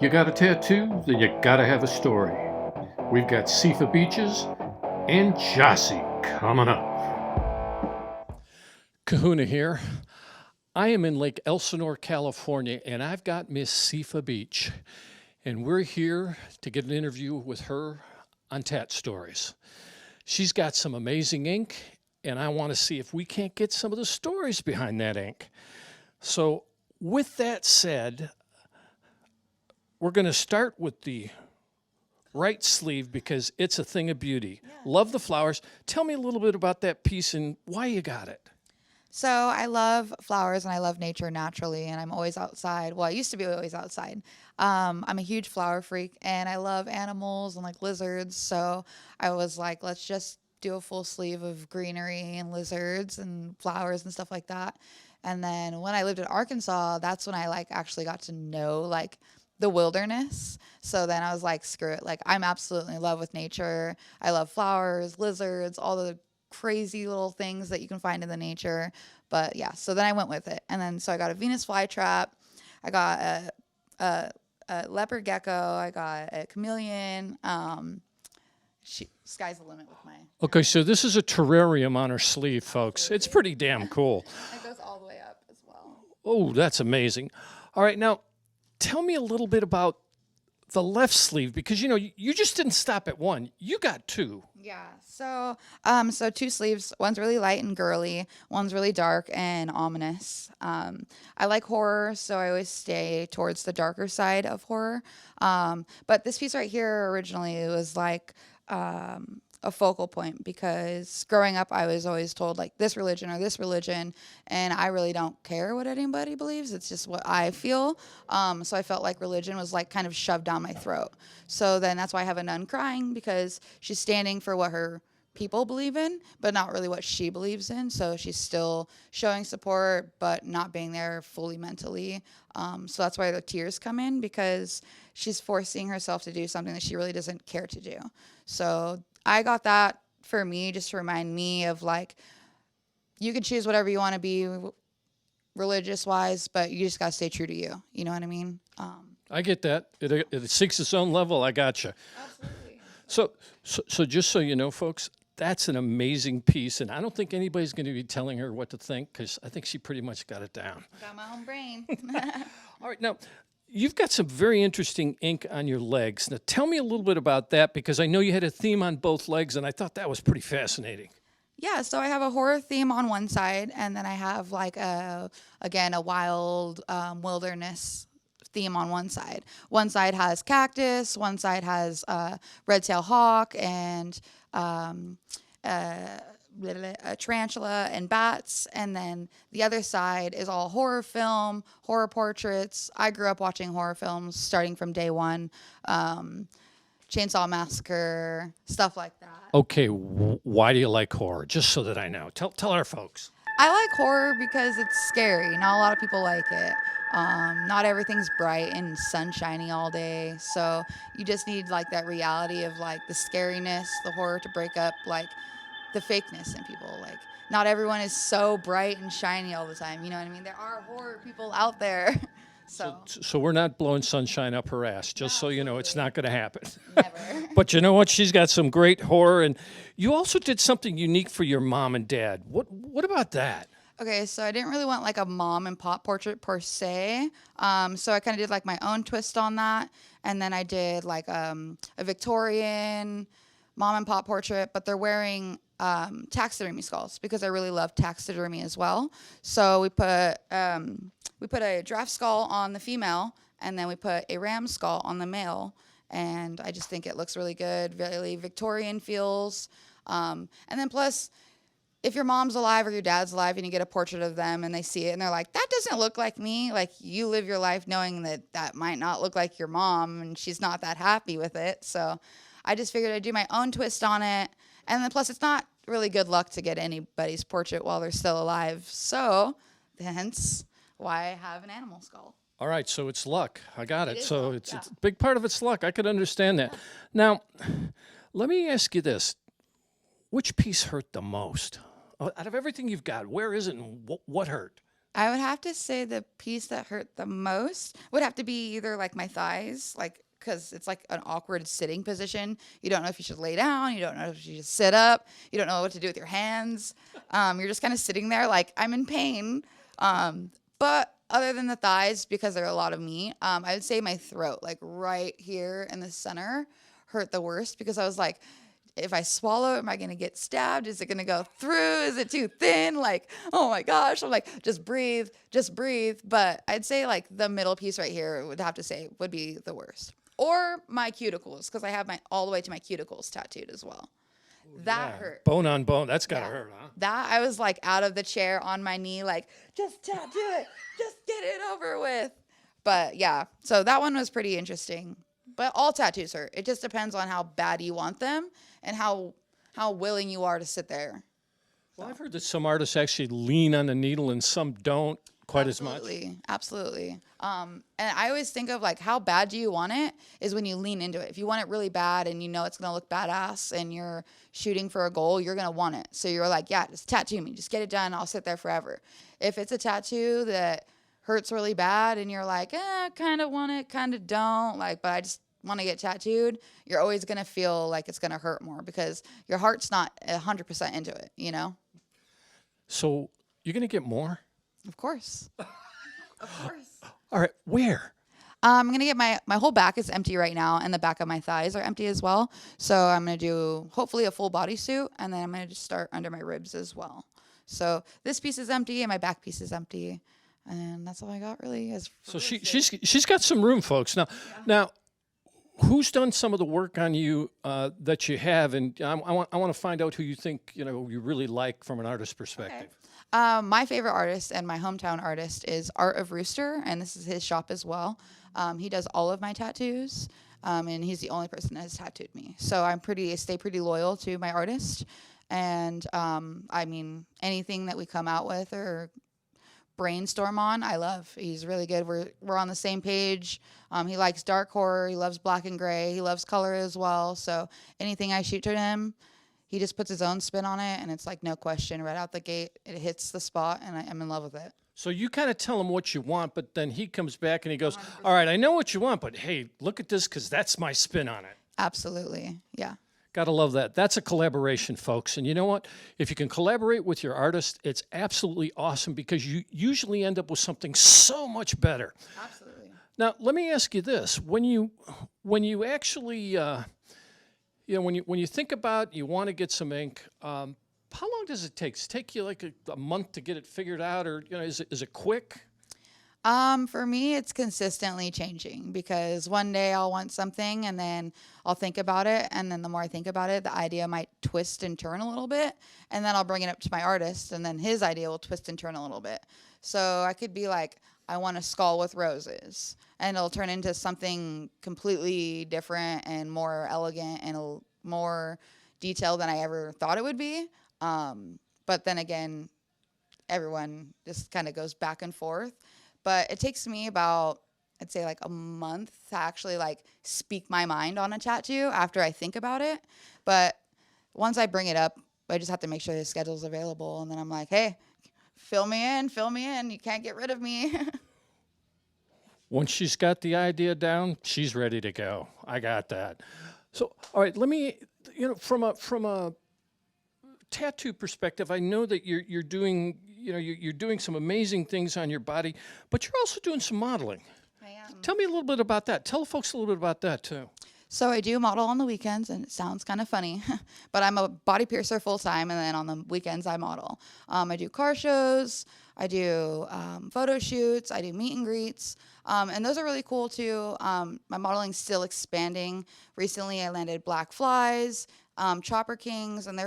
You got a tattoo, then you gotta have a story. We've got Cepha Beaches and Jocey coming up. Kahuna here. I am in Lake Elsinore, California, and I've got Miss Cepha Beach. And we're here to get an interview with her on Tat-Stories. She's got some amazing ink, and I want to see if we can't get some of the stories behind that ink. So, with that said, we're going to start with the right sleeve because it's a thing of beauty. Yeah. Love the flowers. Tell me a little bit about that piece and why you got it. So I love flowers and I love nature naturally, and I'm always outside. Well, I used to be always outside. I'm a huge flower freak, and I love animals and like lizards. So I was like, let's just do a full sleeve of greenery and lizards and flowers and stuff like that. And then when I lived in Arkansas, that's when I like actually got to know like the wilderness. So then I was like, screw it. Like, I'm absolutely in love with nature. I love flowers, lizards, all the crazy little things that you can find in the nature. But yeah, so then I went with it. And then so I got a Venus flytrap. I got a leopard gecko. I got a chameleon. Sky's the limit with my... Okay, so this is a terrarium on her sleeve, folks. Absolutely. It's pretty damn cool. It goes all the way up as well. Oh, that's amazing. All right, now, tell me a little bit about the left sleeve, because, you know, you just didn't stop at one. You got two. Yeah, so two sleeves. One's really light and girly. One's really dark and ominous. I like horror, so I always stay towards the darker side of horror. But this piece right here originally it was like a focal point because growing up I was always told like this religion or this religion, and I really don't care what anybody believes. It's just what I feel. So I felt like religion was like kind of shoved down my throat. So then that's why I have a nun crying, because she's standing for what her people believe in, but not really what she believes in. So she's still showing support, but not being there fully mentally. So that's why the tears come in, because she's forcing herself to do something that she really doesn't care to do. So I got that for me, just to remind me of like, you can choose whatever you want to be religious wise, but you just got to stay true to you. You know what I mean? I get that. It seeks its own level. I gotcha. Absolutely. So just so you know, folks, that's an amazing piece, and I don't think anybody's going to be telling her what to think, because I think she pretty much got it down. Got my own brain. All right, now, you've got some very interesting ink on your legs. Now, tell me a little bit about that, because I know you had a theme on both legs, and I thought that was pretty fascinating. Yeah, so I have a horror theme on one side, and then I have like a wild wilderness theme on one side. One side has cactus, one side has red-tailed hawk and a tarantula and bats, and then the other side is all horror film, horror portraits. I grew up watching horror films starting from day one. Chainsaw Massacre, stuff like that. Okay, why do you like horror? Just so that I know. Tell our folks. I like horror because it's scary. Not a lot of people like it. Not everything's bright and sunshiny all day. So you just need like that reality of like the scariness, the horror to break up like the fakeness in people. Like not everyone is so bright and shiny all the time. You know what I mean? There are horror people out there. So we're not blowing sunshine up her ass, just so you know, it's not going to happen. Never. But you know what? She's got some great horror, and you also did something unique for your mom and dad. What about that? Okay, so I didn't really want like a mom and pop portrait per se. So I kind of did like my own twist on that, and then I did like a Victorian mom and pop portrait, but they're wearing taxidermy skulls because I really love taxidermy as well. So we put a giraffe skull on the female, and then we put a ram skull on the male, and I just think it looks really good, really Victorian feels. And then plus, if your mom's alive or your dad's alive and you get a portrait of them and they see it and they're like, that doesn't look like me, like you live your life knowing that that might not look like your mom and she's not that happy with it. So I just figured I'd do my own twist on it. And then plus, it's not really good luck to get anybody's portrait while they're still alive. So hence why I have an animal skull. All right, so it's luck. I got it. So luck, it's a big part of it's luck. I could understand that. Now, let me ask you this. Which piece hurt the most? Out of everything you've got, where is it and what hurt? I would have to say the piece that hurt the most would have to be either like my thighs, like because it's like an awkward sitting position. You don't know if you should lay down. You don't know if you should sit up. You don't know what to do with your hands. You're just kind of sitting there like I'm in pain. But other than the thighs, because there are a lot of meat, I would say my throat, like right here in the center, hurt the worst because I was like, if I swallow, am I going to get stabbed? Is it going to go through? Is it too thin? Like, oh my gosh. I'm like, just breathe, just breathe. But I'd say like the middle piece right here would have to say would be the worst. Or my cuticles, because I have my all the way to my cuticles tattooed as well. That hurt. Bone on bone. That's got to Yeah. hurt, huh? That I was like out of the chair on my knee, like, just tattoo it, just get it over with. But yeah, so that one was pretty interesting. But all tattoos hurt. It just depends on how bad you want them and how willing you are to sit there. Well, I've heard that some artists actually lean on the needle and some don't quite as much. Absolutely. And I always think of like how bad do you want it is when you lean into it. If you want it really bad and you know it's gonna look badass and you're shooting for a goal, you're gonna want it. So you're like, yeah, just tattoo me, just get it done. I'll sit there forever. If it's a tattoo that hurts really bad and you're like, kind of want it, kind of don't, like, but I just want to get tattooed, you're always gonna feel like it's gonna hurt more because your heart's not 100% into it, you know? So you're going to get more? Of course. Of course. All right. Where? I'm gonna get my whole back is empty right now, and the back of my thighs are empty as well. So I'm gonna do hopefully a full bodysuit, and then I'm gonna just start under my ribs as well. So this piece is empty, and my back piece is empty, and that's all I got really. So she's got some room, folks. Now, who's done some of the work on you that you have, and I want to find out who you think you really like from an artist perspective. My favorite artist and my hometown artist is Art of Rooster, and this is his shop as well. He does all of my tattoos, and he's the only person that has tattooed me. So I stay pretty loyal to my artist, and I mean anything that we come out with or brainstorm on, I love. He's really good. We're on the same page. He likes dark horror. He loves black and gray. He loves color as well. So anything I shoot to him, he just puts his own spin on it, and it's like no question. Right out the gate, it hits the spot, and I'm in love with it. So you kind of tell him what you want, but then he comes back and he goes, 100%. All right, I know what you want, but hey, look at this because that's my spin on it. Absolutely. Yeah. Got to love that. That's a collaboration, folks. And you know what? If you can collaborate with your artist, it's absolutely awesome because you usually end up with something so much better. Absolutely. Now, let me ask you this. When you actually, when you think about you want to get some ink, how long does it take? Does it take you like a month to get it figured out, or is it quick? For me, it's consistently changing because one day I'll want something and then I'll think about it. And then the more I think about it, the idea might twist and turn a little bit. And then I'll bring it up to my artist and then his idea will twist and turn a little bit. So I could be like, I want a skull with roses, and it'll turn into something completely different and more elegant and more detailed than I ever thought it would be. But then again, everyone just kind of goes back and forth. But it takes me about, I'd say like a month to actually like speak my mind on a tattoo after I think about it. But once I bring it up, I just have to make sure the schedule's available. And then I'm like, hey, fill me in. You can't get rid of me. Once she's got the idea down, she's ready to go. I got that. So, all right, let me, from a tattoo perspective, I know that you're doing, you're doing some amazing things on your body, but you're also doing some modeling. I am. Tell me a little bit about that. Tell folks a little bit about that too. So I do model on the weekends, and it sounds kind of funny, but I'm a body piercer full time, and then on the weekends I model. I do car shows, I do photo shoots, I do meet and greets, and those are really cool too. My modeling's still expanding. Recently I landed Black Flies, Chopper Kings, and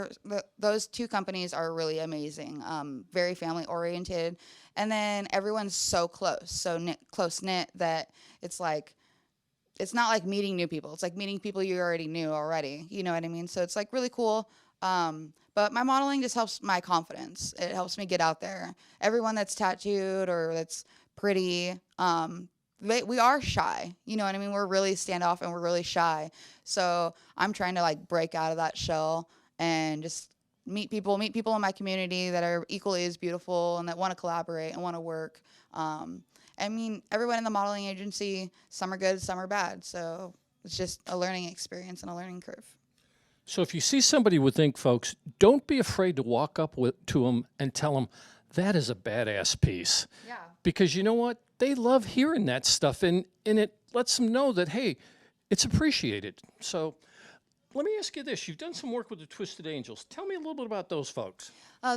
those two companies are really amazing, very family oriented, and then everyone's so close, so close knit that it's like, it's not like meeting new people. It's like meeting people you already knew already. You know what I mean? So it's like really cool. But my modeling just helps my confidence. It helps me get out there. Everyone that's tattooed or that's pretty, we are shy. You know what I mean? We're really standoff and we're really shy. So I'm trying to like break out of that shell and just meet people in my community that are equally as beautiful and that want to collaborate and want to work. I mean, everyone in the modeling agency, some are good, some are bad. So it's just a learning experience and a learning curve. So if you see somebody with ink, folks, don't be afraid to walk up to them and tell them, that is a badass piece. Yeah. Because you know what? They love hearing that stuff, and it lets them know that, hey, it's appreciated. So let me ask you this. You've done some work with the Twisted Angels. Tell me a little bit about those folks.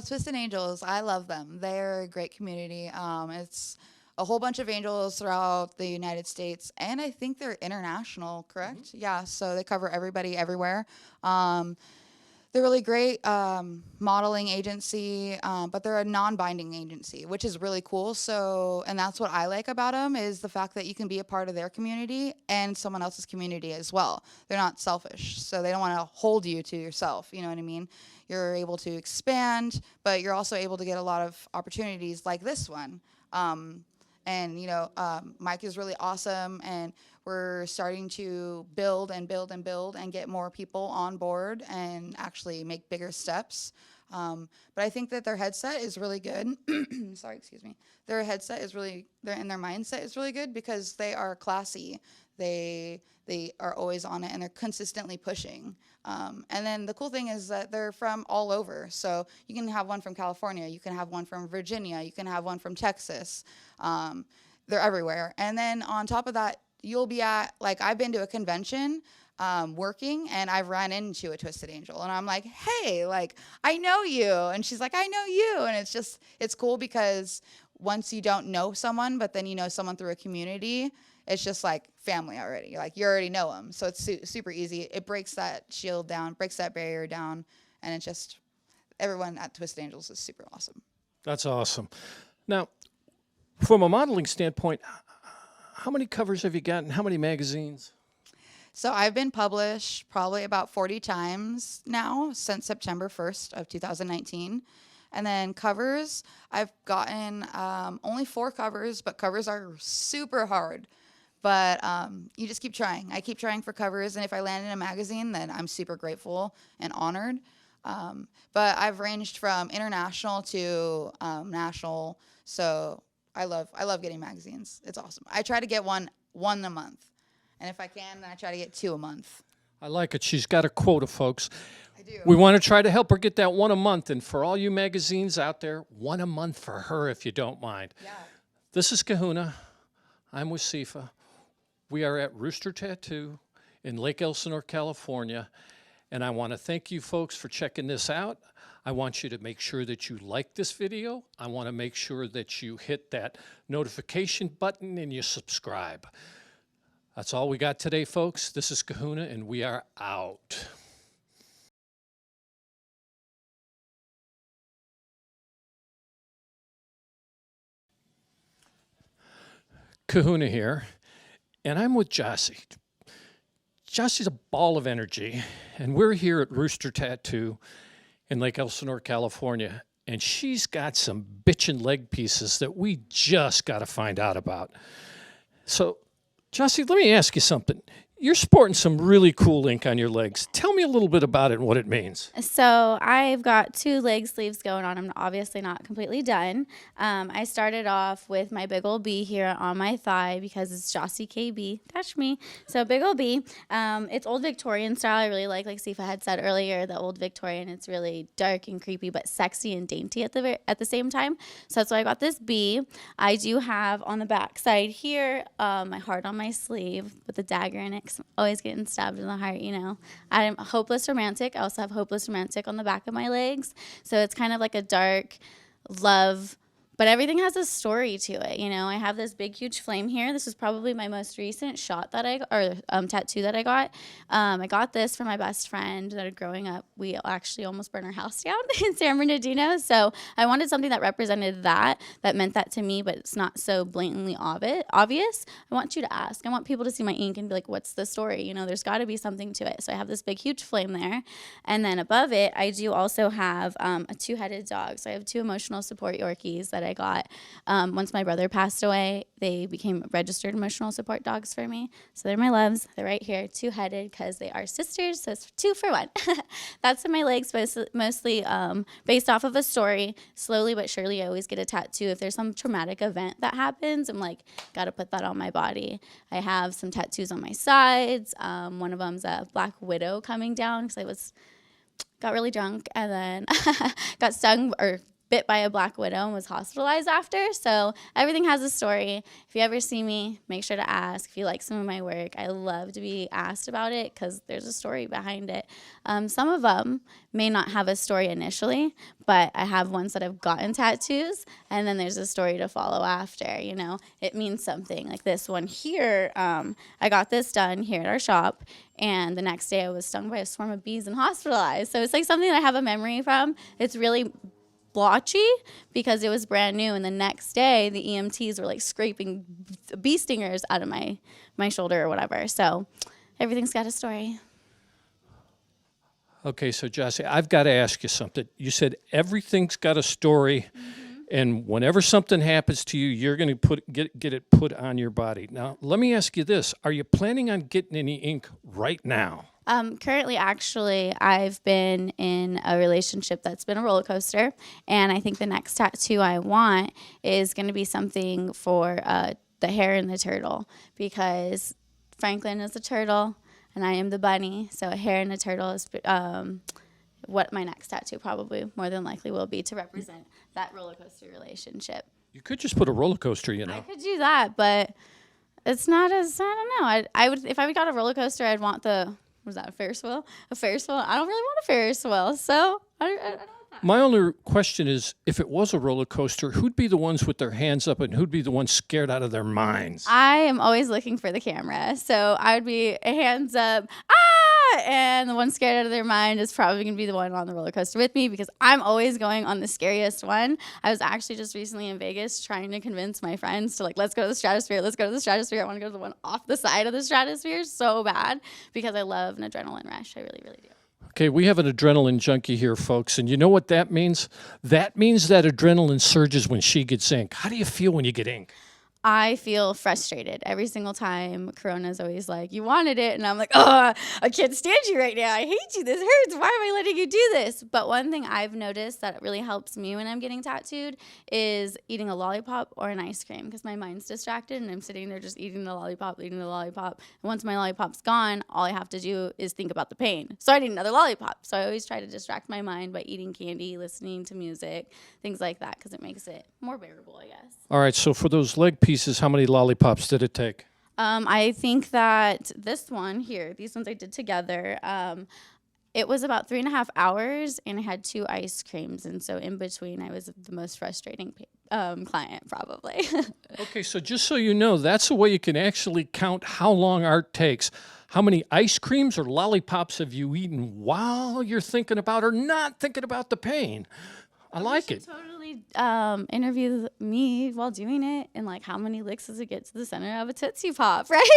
Twisted Angels, I love them. They're a great community. It's a whole bunch of angels throughout the United States, and I think they're international, correct? Mm-hmm. Yeah, so they cover everybody everywhere. They're really great modeling agency, but they're a non-binding agency, which is really cool. So, and that's what I like about them is the fact that you can be a part of their community and someone else's community as well. They're not selfish, so they don't want to hold you to yourself. You know what I mean? You're able to expand, but you're also able to get a lot of opportunities like this one. And, Mike is really awesome, and we're starting to build and get more people on board and actually make bigger steps. But I think that their headset is really good. Sorry, excuse me. Their headset is really, their mindset is really good because they are classy. They are always on it, and they're consistently pushing. And then the cool thing is that they're from all over. So you can have one from California, you can have one from Virginia, you can have one from Texas. They're everywhere. And then on top of that, you'll be at, like, I've been to a convention working, and I've run into a Twisted Angel. And I'm like, hey, like, I know you. And she's like, I know you. And it's cool because once you don't know someone, but then you know someone through a community, it's just like family already. Like, you already know them. So it's super easy. It breaks that shield down, breaks that barrier down. And it's just, everyone at Twisted Angels is super awesome. That's awesome. Now, from a modeling standpoint, how many covers have you gotten? How many magazines? So I've been published probably about 40 times now since September 1st of 2019. And then covers, I've gotten only 4 covers, but covers are super hard. But you just keep trying. I keep trying for covers, and if I land in a magazine, then I'm super grateful and honored. But I've ranged from international to national, so I love getting magazines. It's awesome. I try to get one a month, and if I can, then I try to get 2 a month. I like it. She's got a quota, folks. I do. We want to try to help her get that 1 a month, and for all you magazines out there, 1 a month for her if you don't mind. Yeah. This is Kahuna. I'm with Cepha. We are at Rooster Tattoo in Lake Elsinore, California, and I want to thank you folks for checking this out. I want you to make sure that you like this video. I want to make sure that you hit that notification button and you subscribe. That's all we got today, folks. This is Kahuna, and we are out. Kahuna here, and I'm with Jocey. Jocey's a ball of energy, and we're here at Rooster Tattoo in Lake Elsinore, California, and she's got some bitchin' leg pieces that we just got to find out about. So, Jocey, let me ask you something. You're sporting some really cool ink on your legs. Tell me a little bit about it and what it means. So I've got 2 leg sleeves going on. I'm obviously not completely done. I started off with my big old B here on my thigh because it's Jocey KB. Touch me. So big old B. It's old Victorian style. I really like Cepha had said earlier, the old Victorian. It's really dark and creepy, but sexy and dainty at the same time. So that's why I got this B. I do have on the back side here my heart on my sleeve with a dagger in it. I'm always getting stabbed in the heart, you know. I'm a hopeless romantic. I also have hopeless romantic on the back of my legs. So it's kind of like a dark love, but everything has a story to it, you know. I have this big, huge flame here. This is probably my most recent shot that tattoo that I got. I got this from my best friend that growing up. We actually almost burned our house down in San Bernardino. So I wanted something that represented that meant that to me, but it's not so blatantly obvious. I want you to ask. I want people to see my ink and be like, what's the story? You know, there's got to be something to it. So I have this big, huge flame there. And then above it, I do also have a 2-headed dog. So I have 2 emotional support Yorkies that I got. Once my brother passed away, they became registered emotional support dogs for me. So they're my loves. They're right here, two-headed, because they are sisters, so it's 2 for 1. That's in my legs, mostly based off of a story. Slowly but surely, I always get a tattoo. If there's some traumatic event that happens, I'm like, got to put that on my body. I have some tattoos on my sides. One of them's a black widow coming down because got really drunk and then got stung or bit by a black widow and was hospitalized after. So everything has a story. If you ever see me, make sure to ask. If you like some of my work, I love to be asked about it because there's a story behind it. Some of them may not have a story initially, but I have ones that have gotten tattoos, and then there's a story to follow after. You know, it means something. Like this one here, I got this done here at our shop, and the next day I was stung by a swarm of bees and hospitalized. So it's like something that I have a memory from. It's really blotchy because it was brand new, and the next day the EMTs were like scraping bee stingers out of my shoulder or whatever. So everything's got a story. Okay, so Jocey, I've got to ask you something. You said everything's got a story, and whenever something happens to you, you're going to get it put on your body. Now, let me ask you this. Are you planning on getting any ink right now? Currently, actually, I've been in a relationship that's been a roller coaster, and I think the next tattoo I want is going to be something for the hare and the turtle, because Franklin is a turtle and I am the bunny, so a hare and a turtle is what my next tattoo probably more than likely will be, to represent that roller coaster relationship. You could just put a roller coaster, you know. I could do that, but it's not as, I don't know. I would, if I got a roller coaster, I'd want was that a Ferris wheel? A Ferris wheel? I don't really want a Ferris wheel, so I don't want that. My only question is, if it was a roller coaster, who'd be the ones with their hands up and who'd be the ones scared out of their minds? I am always looking for the camera, so I would be hands up, ah, and the one scared out of their mind is probably going to be the one on the roller coaster with me, because I'm always going on the scariest one. I was actually just recently in Vegas trying to convince my friends to, like, let's go to the stratosphere, let's go to the stratosphere. I want to go to the one off the side of the stratosphere so bad, because I love an adrenaline rush. I really, really do. Okay, we have an adrenaline junkie here, folks, and you know what that means? That means that adrenaline surges when she gets ink. How do you feel when you get ink? I feel frustrated every single time. Corona's always like, you wanted it. And I'm like, oh, I can't stand you right now. I hate you. This hurts. Why am I letting you do this? But one thing I've noticed that really helps me when I'm getting tattooed is eating a lollipop or an ice cream, because my mind's distracted and I'm sitting there just eating the lollipop. And once my lollipop's gone, all I have to do is think about the pain. So I need another lollipop. So I always try to distract my mind by eating candy, listening to music, things like that, because it makes it more bearable, I guess. All right, so for those leg pieces, how many lollipops did it take? I think that this one here, these ones I did together, it was about 3.5 hours, and I had 2 ice creams. And so in between, I was the most frustrating client, probably. Okay, so just so you know, that's a way you can actually count how long art takes. How many ice creams or lollipops have you eaten while you're thinking about or not thinking about the pain? I like it. Totally interview me while doing it, and like, how many licks does it get to the center of a Tootsie Pop, right?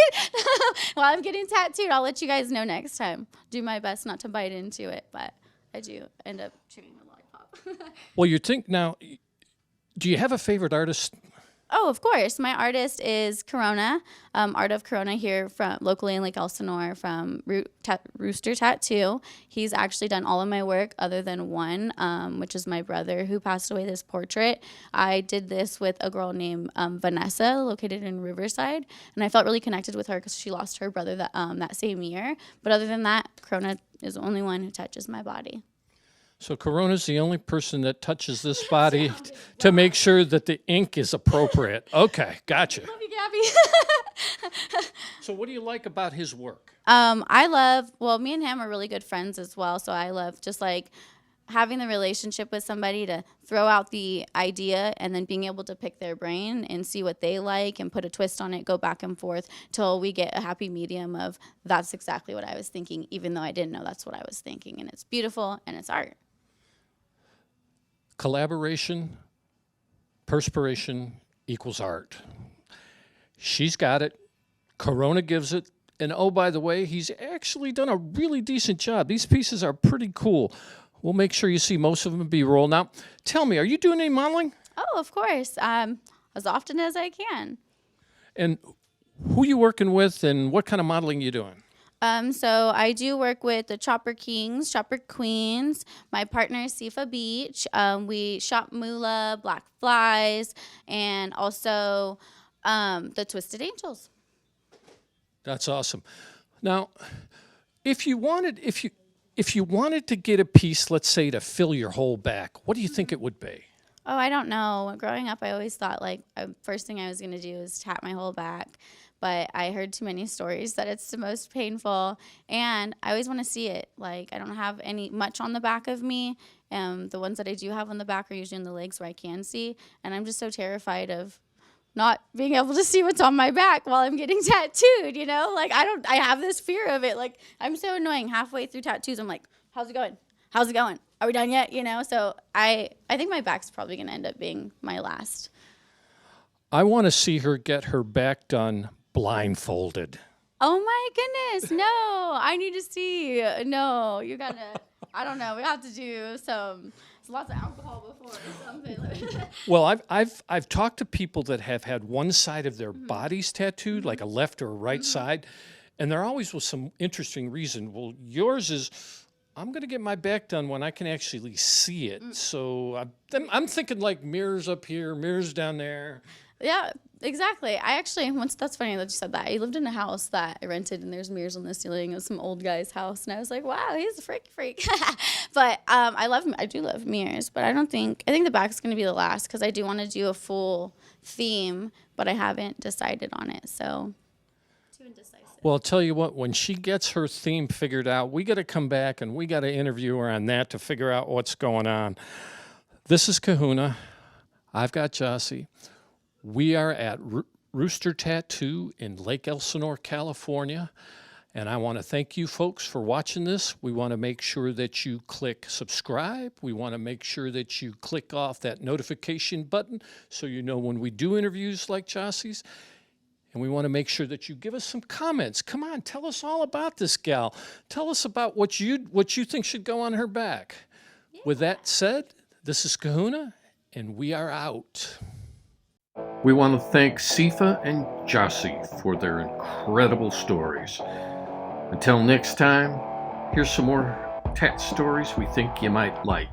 While I'm getting tattooed, I'll let you guys know next time. Do my best not to bite into it, but I do end up chewing a lollipop. Well, you think now, do you have a favorite artist? Oh, of course. My artist is Corona, Art of Corona here from locally in Lake Elsinore from Rooster Tattoo. He's actually done all of my work other than one, which is my brother who passed away, this portrait. I did this with a girl named Vanessa, located in Riverside, and I felt really connected with her because she lost her brother that same year. But other than that, Corona is the only one who touches my body. So Corona's the only person that touches this body to make sure that the ink is appropriate. Okay, gotcha. Love you, Gabby. So what do you like about his work? Me and him are really good friends as well, so I love just like having the relationship with somebody to throw out the idea and then being able to pick their brain and see what they like and put a twist on it, go back and forth till we get a happy medium of that's exactly what I was thinking, even though I didn't know that's what I was thinking. And it's beautiful and it's art. Collaboration, perspiration equals art. She's got it. Corona gives it. And oh, by the way, he's actually done a really decent job. These pieces are pretty cool. We'll make sure you see most of them in B-roll. Now, tell me, are you doing any modeling? Oh, of course. As often as I can. And who you working with and what kind of modeling you doing? So I do work with the Chopper Kings, Chopper Queens. My partner is Cepha Beach. We shop Moolah, Black Flies, and also the Twisted Angels. That's awesome. Now, if you wanted to get a piece, let's say, to fill your whole back, what do you think it would be? Oh, I don't know. Growing up, I always thought like first thing I was going to do is tap my whole back. But I heard too many stories that it's the most painful, and I always want to see it. Like I don't have much on the back of me. The ones that I do have on the back are usually in the legs where I can see, and I'm just so terrified of not being able to see what's on my back while I'm getting tattooed. You know, like I have this fear of it. Like I'm so annoying. Halfway through tattoos, I'm like, "How's it going? How's it going? Are we done yet?" You know. So I think my back's probably gonna end up being my last. I want to see her get her back done blindfolded. Oh my goodness, no, I need to see. No, you gotta, I don't know, we have to do lots of alcohol before or something. Well, I've talked to people that have had one side of their bodies tattooed, like a left or a right side, and they're always with some interesting reason. Well, yours is, I'm going to get my back done when I can actually see it. So I'm thinking like mirrors up here, mirrors down there. Yeah, exactly. That's funny that you said that. I lived in a house that I rented, and there's mirrors on the ceiling of some old guy's house, and I was like, wow, he's a freak. But I do love mirrors, but I think the back's going to be the last because I do want to do a full theme, but I haven't decided on it, so too indecisive. Well, I'll tell you what, when she gets her theme figured out, we got to come back and we got to interview her on that to figure out what's going on. This is Kahuna. I've got Jocey. We are at Rooster Tattoo in Lake Elsinore, California, and I want to thank you folks for watching this. We want to make sure that you click subscribe. We want to make sure that you click off that notification button so you know when we do interviews like Jocey's. And we want to make sure that you give us some comments. Come on, tell us all about this gal. Tell us about what you think should go on her back. Yeah. With that said, this is Kahuna, and we are out. We want to thank Cepha and Jocey for their incredible stories. Until next time, here's some more Tat stories we think you might like.